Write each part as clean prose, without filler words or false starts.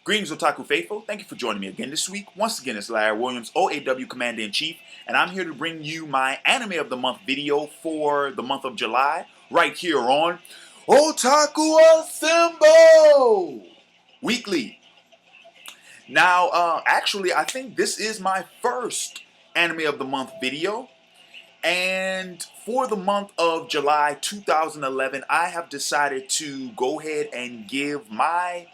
Greetings, Otaku Faithful. Thank you for joining me again this week. Once again, it's Larry Williams, OAW Commander-in-Chief, and I'm here to bring you my Anime of the Month video for the month of July, right here on Otaku Assemble Weekly. Now, actually, I think this is my first Anime of the Month video, and for the month of July 2011, I have decided to go ahead and give my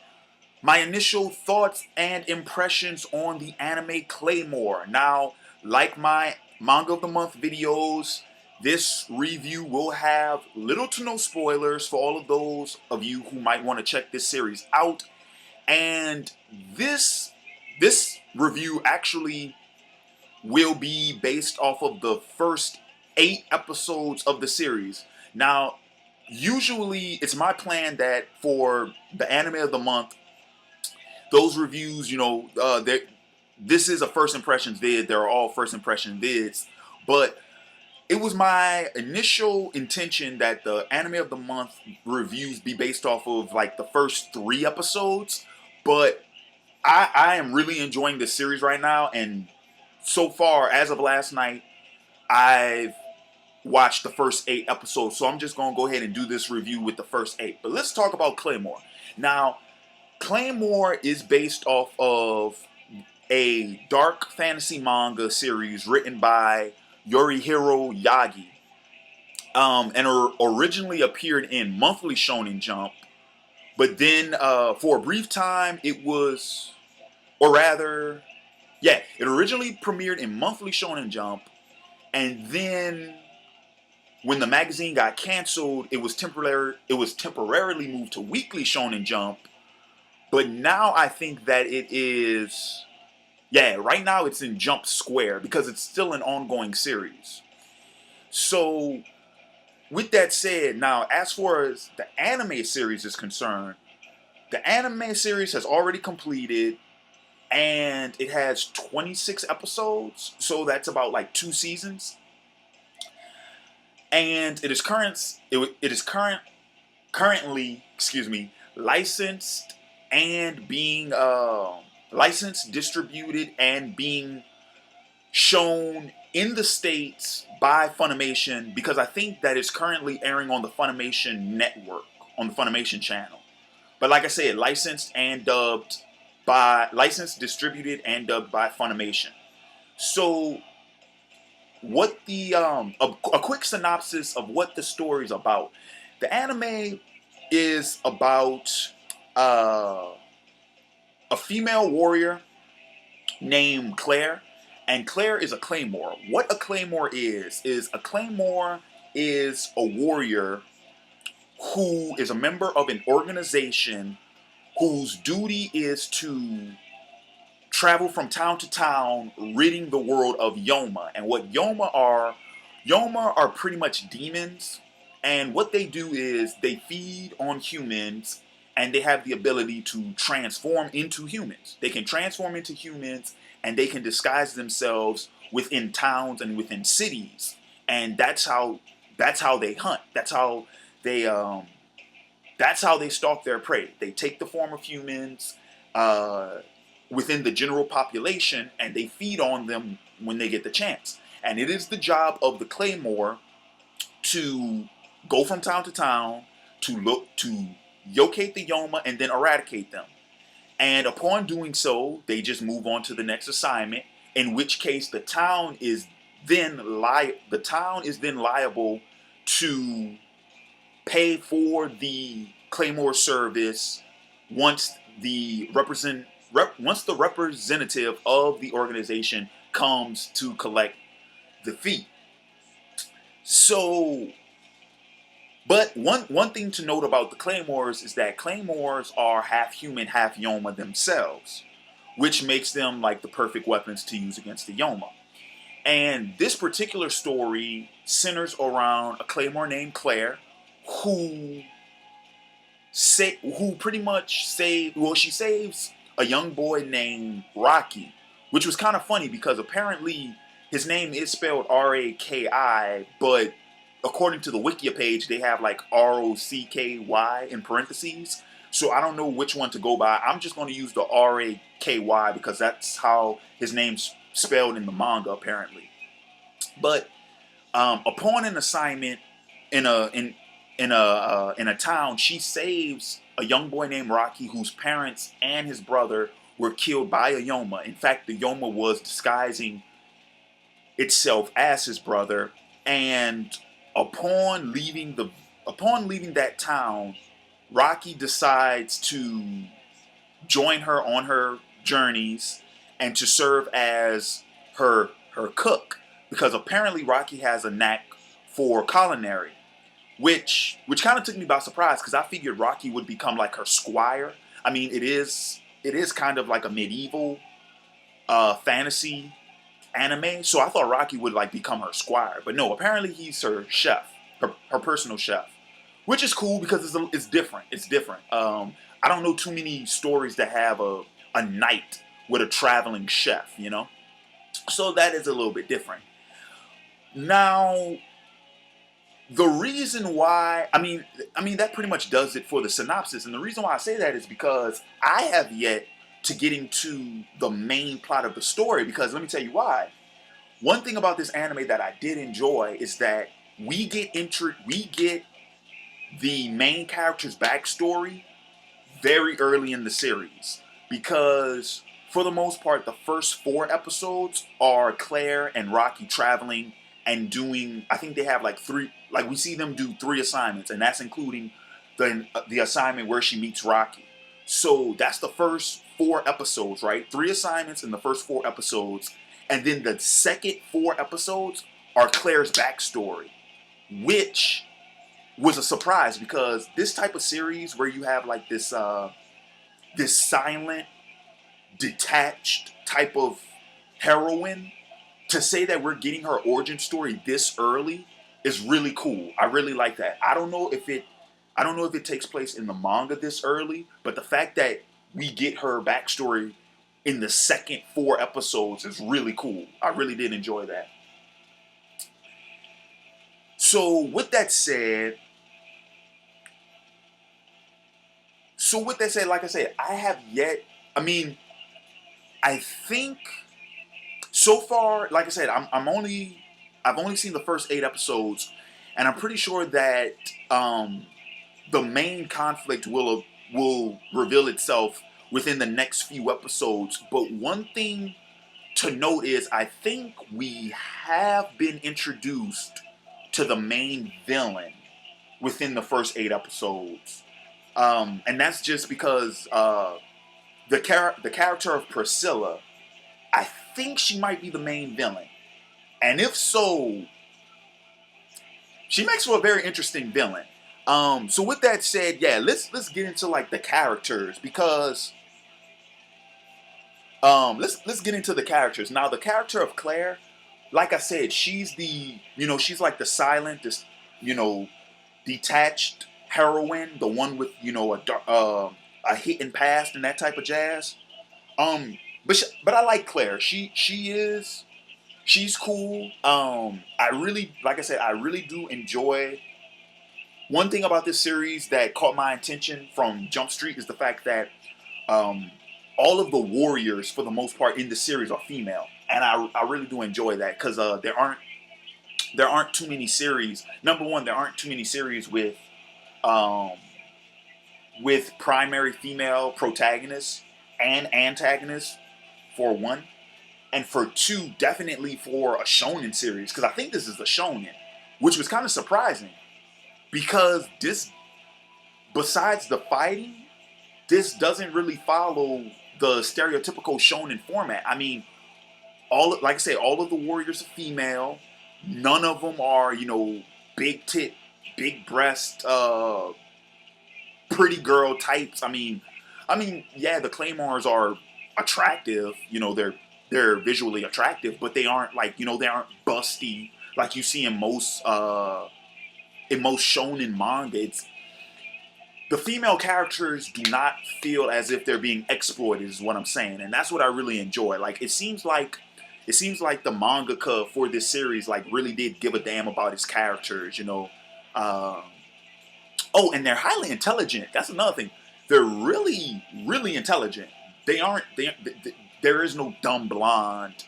initial thoughts and impressions on the anime Claymore. Now, like my manga of the month videos, this review will have little to no spoilers for all of those of you who might want to check this series out. And this review actually will be based off of the first 8 episodes of the series. Now, usually it's my plan that for the anime of the month, those reviews, this is a first impressions vid. They're all first impression vids. But it was my initial intention that the anime of the month reviews be based off of like the first 3 episodes. But I am really enjoying this series right now. And so far, as of last night, I've watched the first 8 episodes. So I'm just going to go ahead and do this review with the first 8. But let's talk about Claymore. Now, Claymore is based off of a dark fantasy manga series written by Norihiro Yagi, and originally appeared in Monthly Shonen Jump, but then for a brief time it was, or rather, yeah, it originally premiered in Monthly Shonen Jump, and then when the magazine got canceled, it was temporarily moved to Weekly Shonen Jump. But now I think that it is, right now it's in Jump Square because it's still an ongoing series. So, with that said, now as far as the anime series is concerned, the anime series has already completed and it has 26 episodes, so that's about like 2 seasons. And it is currently, licensed and being licensed, distributed, and being shown in the States by Funimation, because I think that it's currently airing on the Funimation network, on the Funimation channel. But like I said, licensed, distributed, and dubbed by Funimation. So, what the a quick synopsis of what the story is about. The anime is about a female warrior named Claire, and Claire is a Claymore. What a Claymore is a Claymore is a warrior who is a member of an organization whose duty is to travel from town to town, ridding the world of Yoma. And what Yoma are pretty much demons, and what they do is they feed on humans, and they have the ability to transform into humans. They can transform into humans, and they can disguise themselves within towns and within cities. And that's how they hunt. That's how they stalk their prey. They take the form of humans within the general population, and they feed on them when they get the chance. And it is the job of the Claymore to go from town to town to locate the Yoma and then eradicate them. And upon doing so, they just move on to the next assignment, in which case the town is then liable to pay for the Claymore service once the representative of the organization comes to collect the fee. So, but one thing to note about the Claymores is that Claymores are half human, half Yoma themselves, which makes them like the perfect weapons to use against the Yoma. And this particular story centers around a Claymore named Claire, who pretty much she saves a young boy named Rocky, which was kind of funny because apparently his name is spelled R-A-K-I, but according to the Wikia page, they have like R-O-C-K-Y in parentheses. So I don't know which one to go by. I'm just going to use the Raky because that's how his name's spelled in the manga apparently. But upon an assignment in a town, she saves a young boy named Rocky whose parents and his brother were killed by a Yoma. In fact, the Yoma was disguising itself as his brother, and upon leaving that town, Rocky decides to join her on her journeys and to serve as her cook, because apparently Rocky has a knack for culinary, which kind of took me by surprise because I figured Rocky would become like her squire. I mean, it is kind of like a medieval fantasy anime, so I thought Rocky would like become her squire, but no, apparently he's her chef, her personal chef, which is cool because it's different. It's different. I don't know too many stories that have a knight with a traveling chef, you know, so that is a little bit different. Now, the reason why, I mean that pretty much does it for the synopsis, and the reason why I say that is because I have yet to get into the main plot of the story, because let me tell you why. One thing about this anime that I did enjoy is that we get the main character's backstory very early in the series, because for the most part the first 4 episodes are Claire and Rocky traveling and doing, I think they have like we see them do 3 assignments, and that's including the assignment where she meets Rocky. So that's the first 4 episodes, right? 3 assignments in the first 4 episodes, and then the second 4 episodes are Claire's backstory, which was a surprise because this type of series where you have like this silent, detached type of heroine, to say that we're getting her origin story this early is really cool. I really like that. I don't know if it takes place in the manga this early, but the fact that we get her backstory in the second 4 episodes is really cool. I really did enjoy that. So with that said, like I said, I have yet, I think so far, like I said, I've only seen the first 8 episodes, and I'm pretty sure that the main conflict will reveal itself within the next few episodes. But one thing to note is I think we have been introduced to the main villain within the first 8 episodes, and that's just because the character of Priscilla, I think she might be the main villain, and if so, she makes for a very interesting villain. So with that said, yeah, let's get into like the characters, because let's get into the characters. Now, the character of Claire, like I said, she's like the silent, this, detached heroine, the one with, a hidden past and that type of jazz. But I like Claire. She's cool. I really, like I said, I really do enjoy. One thing about this series that caught my attention from Jump Street is the fact that all of the warriors, for the most part, in the series are female, and I really do enjoy that, because there aren't too many series. Number one, there aren't too many series with primary female protagonists and antagonists, for one, and for two, definitely for a shonen series, because I think this is a shonen, which was kind of surprising, because this, besides the fighting, this doesn't really follow the stereotypical shonen format. I mean, like I say, all of the warriors are female. None of them are, big tit, big breast, pretty girl types. Yeah, the Claymores are attractive. They're visually attractive, but they aren't like, they aren't busty like you see in most shonen manga. The female characters do not feel as if they're being exploited, is what I'm saying, and that's what I really enjoy. Like, it seems like the mangaka for this series like really did give a damn about his characters, Oh, and they're highly intelligent. That's another thing. they're really, really intelligent. They aren't. There is no dumb blonde.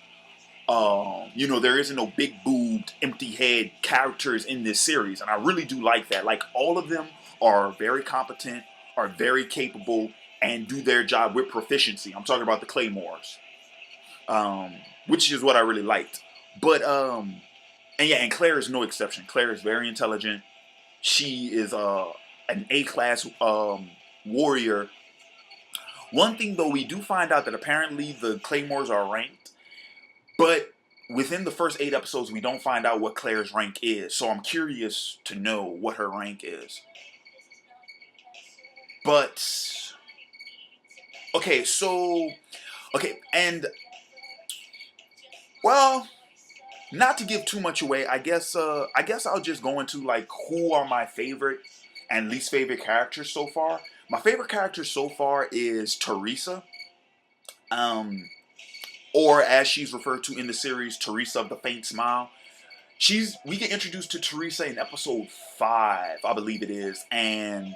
There isn't no big boobed, empty head characters in this series, and I really do like that. Like all of them are very competent, are very capable, and do their job with proficiency. I'm talking about the Claymores, which is what I really liked. But and Claire is no exception. Claire is very intelligent. She is an A-class warrior. One thing though, we do find out that apparently the Claymores are ranked, but within the first 8 episodes, we don't find out what Claire's rank is. So I'm curious to know what her rank is. But okay, and well, not to give too much away, I guess I'll just go into like who are my favorite and least favorite characters so far. My favorite character so far is Teresa. Or as she's referred to in the series, Teresa of the Faint Smile. We get introduced to Teresa in episode 5, I believe it is, and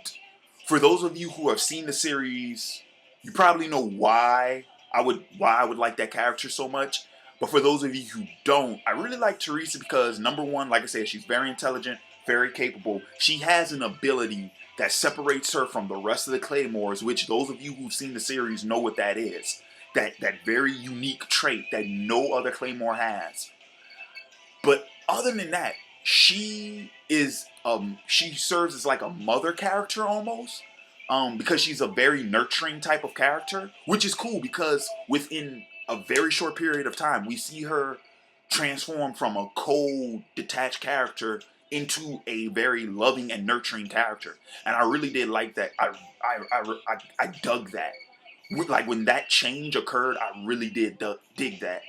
for those of you who have seen the series, you probably know why I would like that character so much. But for those of you who don't, I really like Teresa because number one, like I said, she's very intelligent, very capable. She has an ability that separates her from the rest of the Claymores, which those of you who've seen the series know what that is. That very unique trait that no other Claymore has. But other than that, she serves as like a mother character almost. Because she's a very nurturing type of character, which is cool because within a very short period of time, we see her transform from a cold, detached character into a very loving and nurturing character. And I really did like that. I dug that. Like when that change occurred, I really did dig that.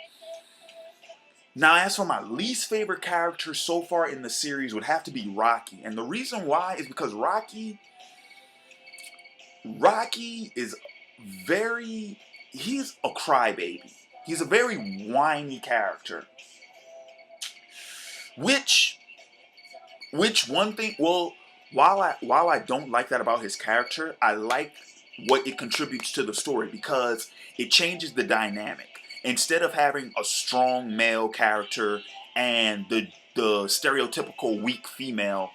Now, as for my least favorite character so far in the series would have to be Rocky. And the reason why is because Rocky is he's a crybaby. He's a very whiny character. Which one thing, well, while I don't like that about his character, I like what it contributes to the story because it changes the dynamic. Instead of having a strong male character and the stereotypical weak female,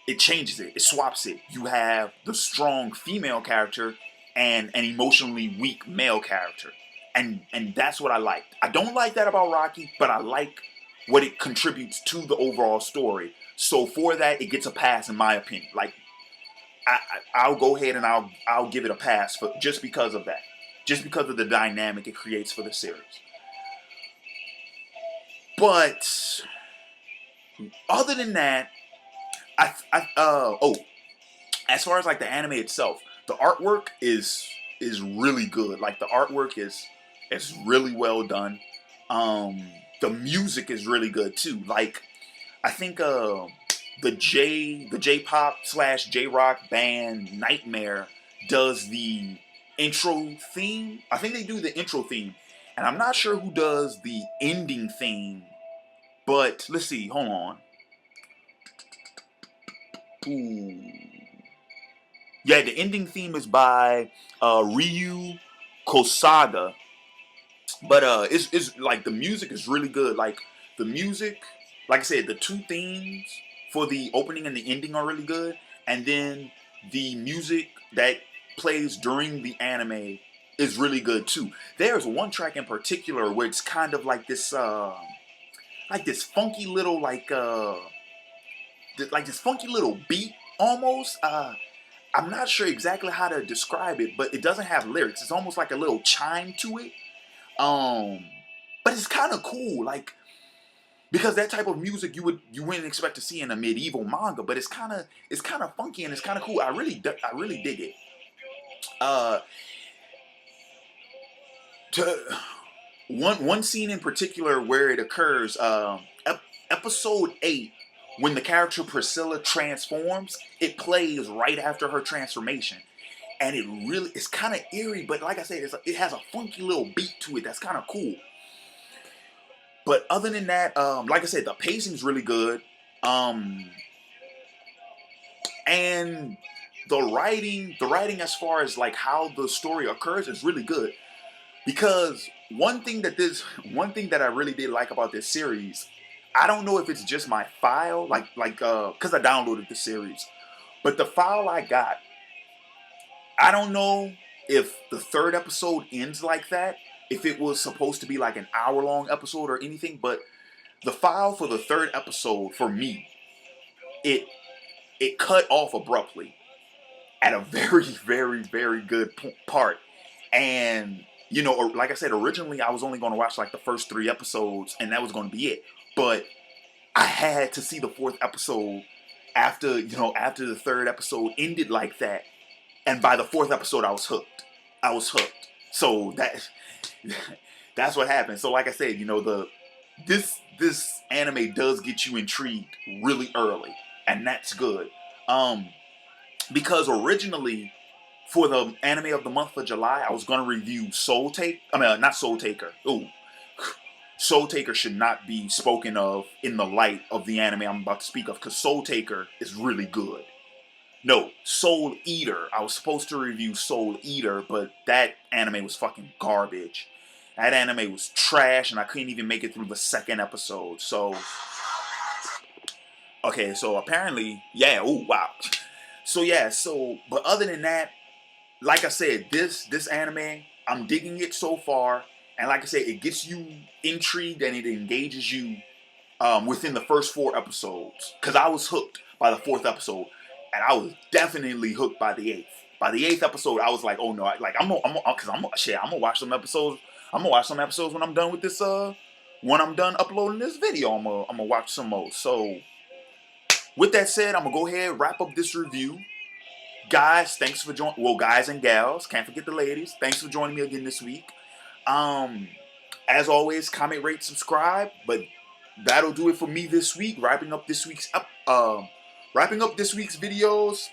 it changes it. It swaps it. You have the strong female character and an emotionally weak male character. And that's what I like. I don't like that about Rocky, but I like what it contributes to the overall story. So for that, it gets a pass in my opinion. Like, I'll go ahead and I'll give it a pass for just because of that. Just because of the dynamic it creates for the series. But other than that, as far as like the anime itself, the artwork is really good. Like the artwork is really well done. The music is really good too. Like I think the J-pop / J-rock band Nightmare does the intro theme. I think they do the intro theme, and I'm not sure who does the ending theme. But let's see. Hold on. Ooh. Yeah, the ending theme is by Ryu Kosaga. But it's like the music is really good. Like the music, like I said, the two themes for the opening and the ending are really good. And then the music that plays during the anime is really good too. There's one track in particular where it's kind of like this funky little this funky little beat almost. I'm not sure exactly how to describe it, but it doesn't have lyrics. It's almost like a little chime to it. But it's kind of cool, like because that type of music you wouldn't expect to see in a medieval manga, but it's kind of funky and it's kind of cool. I really dig it. To one scene in particular where it occurs, episode 8, when the character Priscilla transforms, it plays right after her transformation. And it's kind of eerie, but like I said, it has a funky little beat to it that's kind of cool. But other than that, like I said, the pacing's really good. And the writing as far as like how the story occurs is really good. Because one thing that I really did like about this series, I don't know if it's just my file, because I downloaded the series, but the file I got, I don't know if the third episode ends like that, if it was supposed to be like an hour-long episode or anything, but the file for the third episode, for me, it it cut off abruptly at a very, very, very good part. And, like I said, originally I was only going to watch like the first 3 episodes and that was going to be it. But I had to see the fourth episode after the third episode ended like that. And by the fourth episode, I was hooked. I was hooked. So that's what happened. So like I said, this anime does get you intrigued really early, and that's good. Because originally for the anime of the month for July, I was gonna review Soul Take. I mean, not Soul Taker. Ooh, Soul Taker should not be spoken of in the light of the anime I'm about to speak of, because Soul Taker is really good. No, Soul Eater. I was supposed to review Soul Eater, but that anime was fucking garbage. That anime was trash, and I couldn't even make it through the second episode. So, okay, so apparently, yeah, oh, wow. So, yeah, but other than that, like I said, this anime, I'm digging it so far. And like I said, it gets you intrigued and it engages you within the first 4 episodes. Because I was hooked by the fourth episode. And I was definitely hooked by the eighth. By the eighth episode, I was like, "Oh no!" I'm gonna watch some episodes. I'm gonna watch some episodes when I'm done with this. When I'm done uploading this video, I'm gonna watch some more. So, with that said, I'm gonna go ahead and wrap up this review, guys. Thanks for joining. Well, guys and gals, can't forget the ladies. Thanks for joining me again this week. As always, comment, rate, subscribe. But that'll do it for me this week. Wrapping up this week's videos.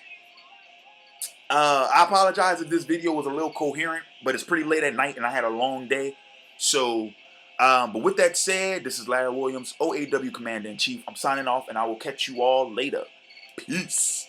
I apologize if this video was a little coherent, but it's pretty late at night and I had a long day. So, but with that said, this is Larry Williams, OAW Commander-in-Chief. I'm signing off and I will catch you all later. Peace.